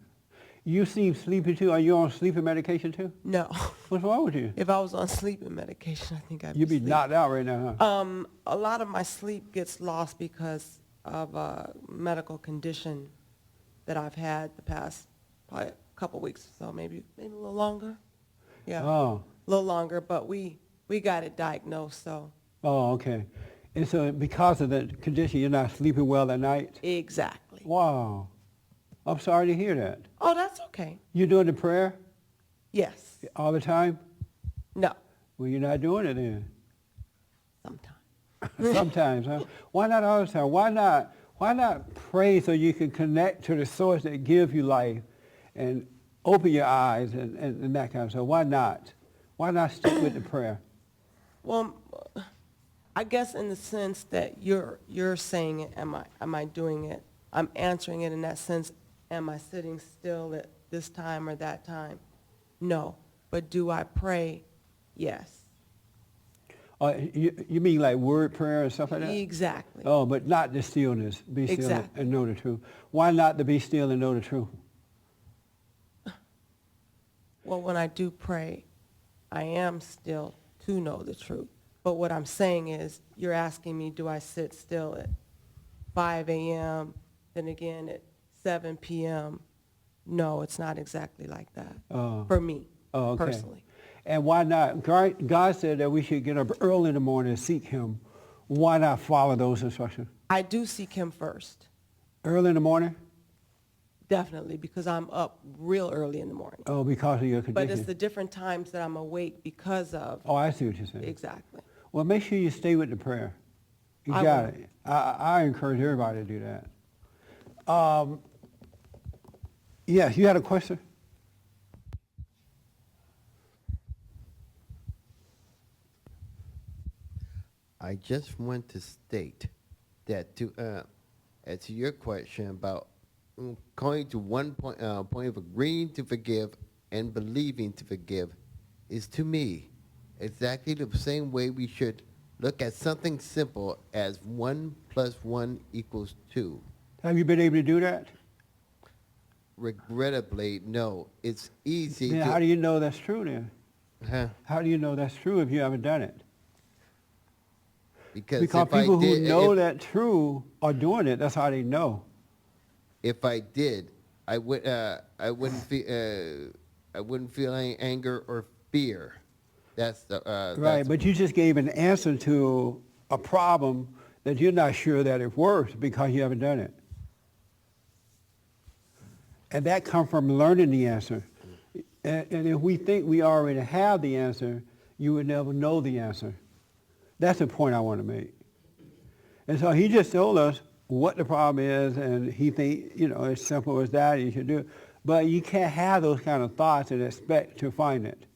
You seem sleepy too. Are you on sleeping medication too? No. What's wrong with you? If I was on sleeping medication, I think I'd You'd be asleep. knocked out right now, huh? A lot of my sleep gets lost because of a medical condition that I've had the past probably a couple weeks or so, maybe a little longer. Yeah, Oh. a little longer, but we got it diagnosed, so. Oh, okay. And so because of that condition, you're not sleeping well at night? Exactly. Wow. I'm sorry to hear that. Oh, that's okay. You doing the prayer? Yes. All the time? No. Well, you're not doing it then. Sometimes. Sometimes, huh? Why not all the time? Why not pray so you can connect to the source that gives you life and open your eyes and that kind of stuff? Why not? Why not stick with the prayer? Well, I guess in the sense that you're saying it, am I doing it? I'm answering it in that sense. Am I sitting still at this time or that time? No. But do I pray? Yes. You mean like word prayer and stuff like that? Exactly. Oh, but not the stillness. Be still Exactly. and know the truth. Why not to be still and know the truth? Well, when I do pray, I am still to know the truth. But what I'm saying is, you're asking me, do I sit still at 5 a.m., then again at 7 p.m.? No, it's not exactly like that for me, personally. And why not? God said that we should get up early in the morning and seek him. Why not follow those instructions? I do seek him first, Early in the morning? definitely, because I'm up real early in the morning. Oh, because of your condition. But it's the different times that I'm awake because of. Oh, I see what you're saying. Exactly. Well, make sure you stay with the prayer. You I got will. it. I encourage everybody to do that. Yes, you had a question? I just want to state that to answer your question about going to one point of agreeing to forgive and believing to forgive is, to me, exactly the same way we should look at something simple as 1 + 1 = 2. Have you been able to do that? Regrettably, no. It's easy. Then how do you know that's true then? Huh? How do you know that's true if you haven't done it? Because Because if I people who did, know that true are doing it. That's how they know. if I did, I wouldn't feel any anger or fear. That's the Right, that's, but you just gave an answer to a problem that you're not sure that it works because you haven't done it. And that comes from learning the answer. And if we think we already have the answer, you would never know the answer. That's the point I want to make. And so he just told us what the problem is, and he think, it's simple as that, you should do it. But you can't have those kind of thoughts and expect to find it.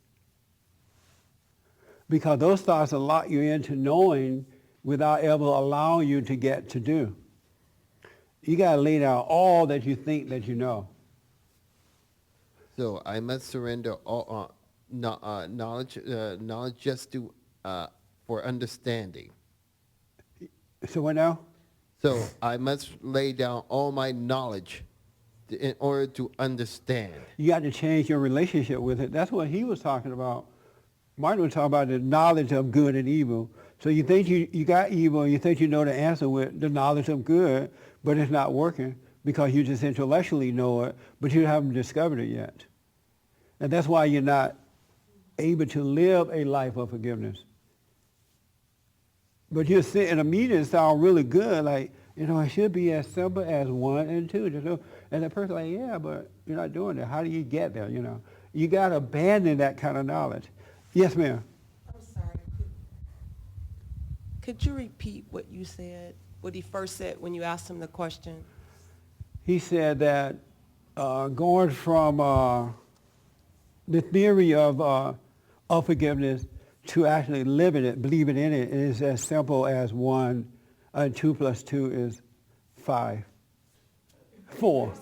Because those thoughts will lock you into knowing without ever allowing you to get to do. You got to lay down all that you think that you know. so I must surrender all knowledge just to for understanding. So what now? So I must lay down all my knowledge in order to understand. You got to change your relationship with it. That's what he was talking about. Martin was talking about the knowledge of good and evil. So you think you got evil, and you think you know the answer with the knowledge of good, but it's not working because you just intellectually know it, but you haven't discovered it yet. And that's why you're not able to live a life of forgiveness. But you're sitting in a meeting and sound really good, like, it should be as simple as 1 and 2. And the person's like, yeah, but you're not doing it. How do you get there, You got to abandon that kind of knowledge. Yes, ma'am. I'm sorry. Could you repeat what you said, what he first said when you asked him the question? He said that going from the theory of forgiveness to actually living it, believing in it, is as simple as 1 and 2 + 2 is 5. 4.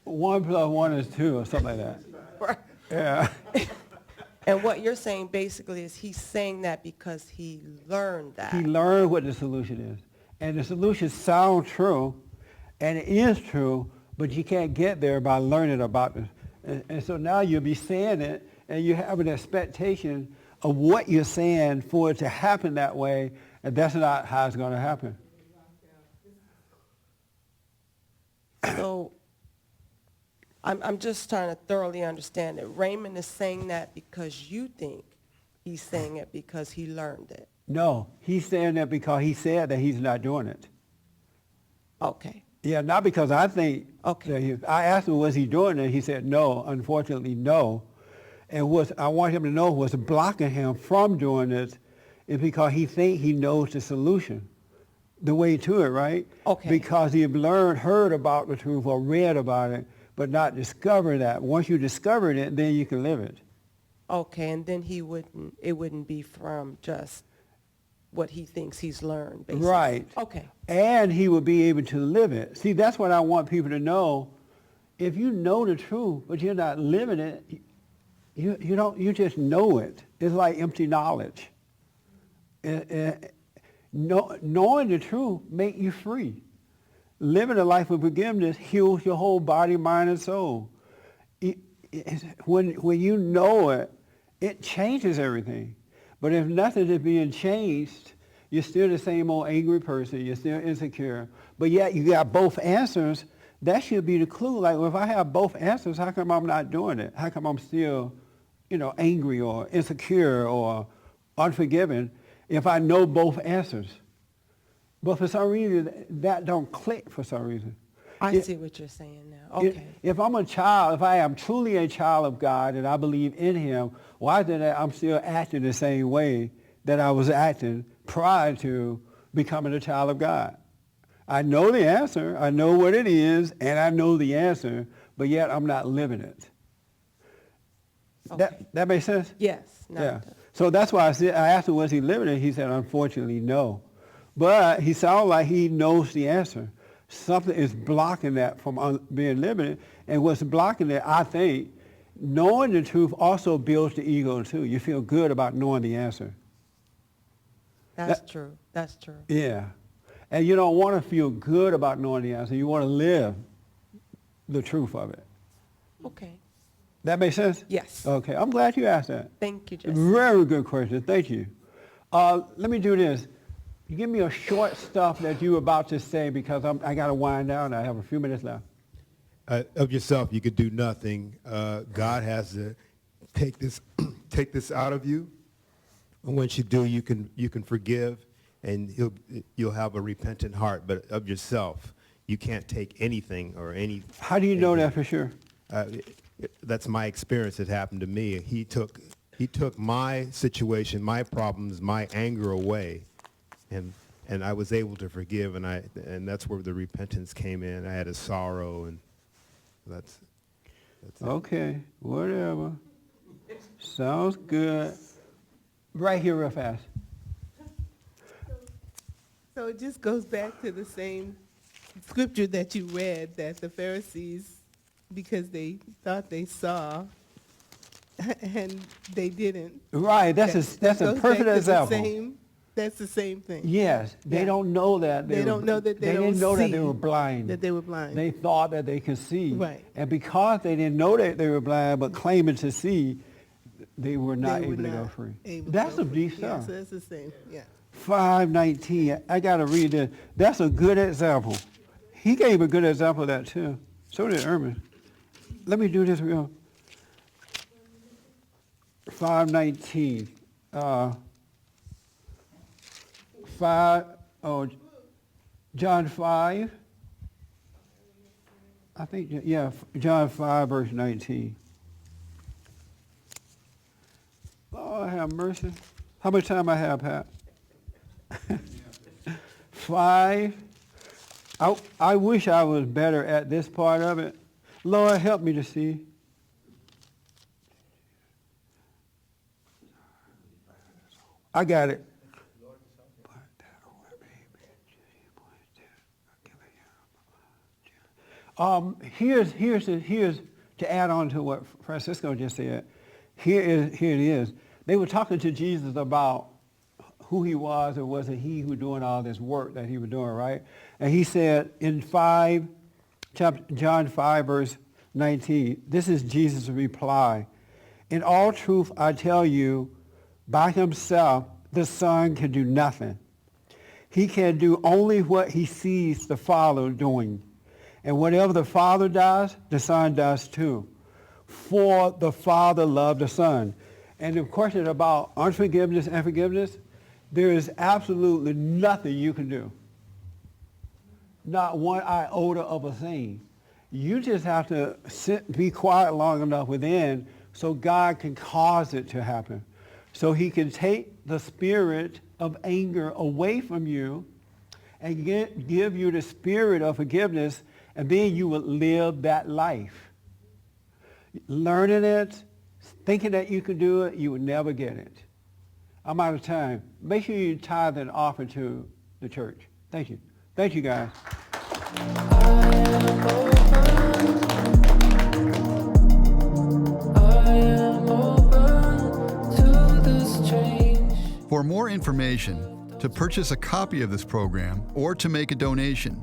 One plus one is 2 or something like that. Right. Yeah. And what you're saying basically is he's saying that because he learned that. He learned what the solution is. And the solution sounds true, and it is true, but you can't get there by learning about it. And so now you'll be saying it, and you have an expectation of what you're saying for it to happen that way, and that's not how it's going to happen. So I'm just trying to thoroughly understand it. Raymond is saying that because you think he's saying it because he learned it. No, he's saying that because he said that he's not doing it. Okay. Yeah, not because I think Okay. that I asked him, was he doing it? He said, no, unfortunately, no. And what I want him to know was blocking him from doing this is because he think he knows the solution, the way to it, right? Okay. Because he heard about the truth or read about it, but not discovered that. Once you discovered it, then you can live it. Okay, and then it wouldn't be from just what he thinks he's learned, basically. Right. Okay. And he will be able to live it. See, that's what I want people to know. If you know the truth, but you're not living it, you just know it. It's like empty knowledge. Knowing the truth makes you free. Living a life of forgiveness heals your whole body, mind, and soul. When you know it, it changes everything. But if nothing is being changed, you're still the same old angry person. You're still insecure. But yet you got both answers. That should be the clue. Like, well, if I have both answers, how come I'm not doing it? How come I'm still, angry or insecure or unforgiving if I know both answers? But for some reason, that don't click for some reason. I see what you're saying now. Okay. If I'm a child, if I am truly a child of God and I believe in him, why is it that I'm still acting the same way that I was acting prior to becoming a child of God? I know the answer, I know what it is, and I know the answer, but yet I'm not living it. Okay. That makes sense? Yes. Now Yeah. it does. So that's why I asked him, was he living it? He said, unfortunately, no. But he sounded like he knows the answer. Something is blocking that from being living. And what's blocking it, I think, knowing the truth also builds the ego too. You feel good about knowing the answer. That's true. That's true. Yeah. And you don't want to feel good about knowing the answer. You want to live the truth of it. Okay. That makes sense? Yes. Okay. I'm glad you asked that. Thank you, Jesse. Very good question. Thank you. Let me do this. You give me a short stuff that you were about to say because I got to wind down. I have a few minutes left. Of yourself, you could do nothing. God has to take this out of you. And once you do, you can forgive, and you'll have a repentant heart. But of yourself, you can't take anything or any. How do you know that for sure? That's my experience. It happened to me. He took my situation, my problems, my anger away. And I was able to forgive, and that's where the repentance came in. I had a sorrow, and that's it. Okay, whatever. Sounds good. Right here real fast. So it just goes back to the same scripture that you read, that the Pharisees, because they thought they saw, and they didn't. Right, that's a goes perfect back to the example. That's the same thing. Yes, they Yeah. don't know that. They don't know that they didn't don't know that see they were blind. that they were blind. They thought that they could see. Right. And because they didn't know that they were blind but claiming to see, they were not They were able to go not free. able to That's go some free. deep Yeah, stuff. so that's the same, yeah. 5:19. I got to read this. That's a good example. He gave a good example of that too. So did Ermin. Let me do this real. 5:19. John 5. I think, yeah, John 5, verse 19. Lord have mercy. How much time I have, Pat? 5. I wish I was better at this part of it. Lord, help me to see. I got it. Here's to add on to what Francisco just said. Here it is. They were talking to Jesus about who he was, or was it he who doing all this work that he was doing, right? And he said in John 5, verse 19, this is Jesus' reply. In all truth, I tell you, by himself, the Son can do nothing. He can do only what he sees the Father doing. And whatever the Father does, the Son does too. For the Father loved the Son. And the question about unforgiveness and forgiveness, there is absolutely nothing you can do. not one iota of a thing. You just have to be quiet long enough within so God can cause it to happen. So he can take the spirit of anger away from you and give you the spirit of forgiveness, and then you will live that life. Learning it, thinking that you can do it, you will never get it. I'm out of time. Make sure you tithe and offer to the church. Thank you. Thank you, guys. For more information, to purchase a copy of this program, or to make a donation,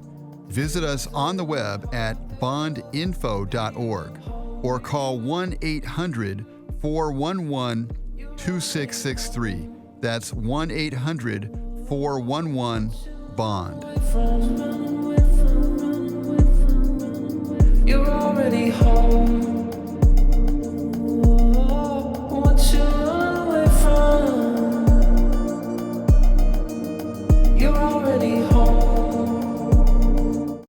visit us on the web at bondinfo.org or call 1-800-411-2663. That's 1-800-411-BOND. You're already home.